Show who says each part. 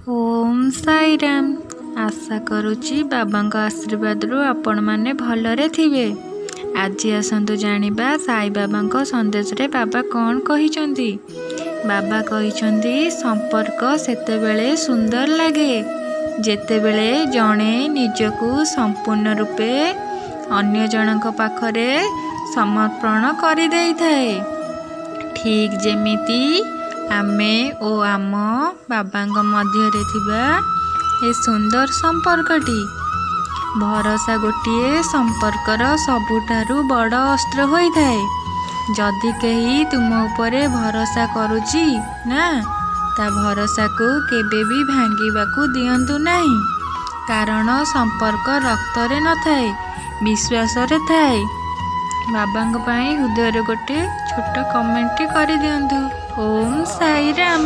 Speaker 1: ओम साई राम। आशा करुच्ची बाबांक आशीर्वाद आपण माने भलरे थिबे। आज आसतु जानिबा साई बाबांक संदेश रे बाबा कौन कहिचंती। बाबा कहिचंती संपर्क सेतेबेले सुंदर लागे जेतेबेले जणे निजकू संपूर्ण रूपे अन्य जनक पाखरे समर्पण करि देई थाए। ठीक जेमिति आमे ओ आम बाबांक मध्यरे थिबा ए सुंदर संपर्कटी। भरोसा गोटिए संपर्कर सबुठारु बड़ अस्त्र होई थाए। जदि केही तुम उपरे भरोसा करुची ना ता भरोसा को केबे भी भांगिबाकू दियंतु नाही, कारण संपर्क रक्तरे न थाए विश्वास रे थाए। बाबांक पाई हृदय गोटे छोट कमेंट करि दियंतु। ओम साई राम।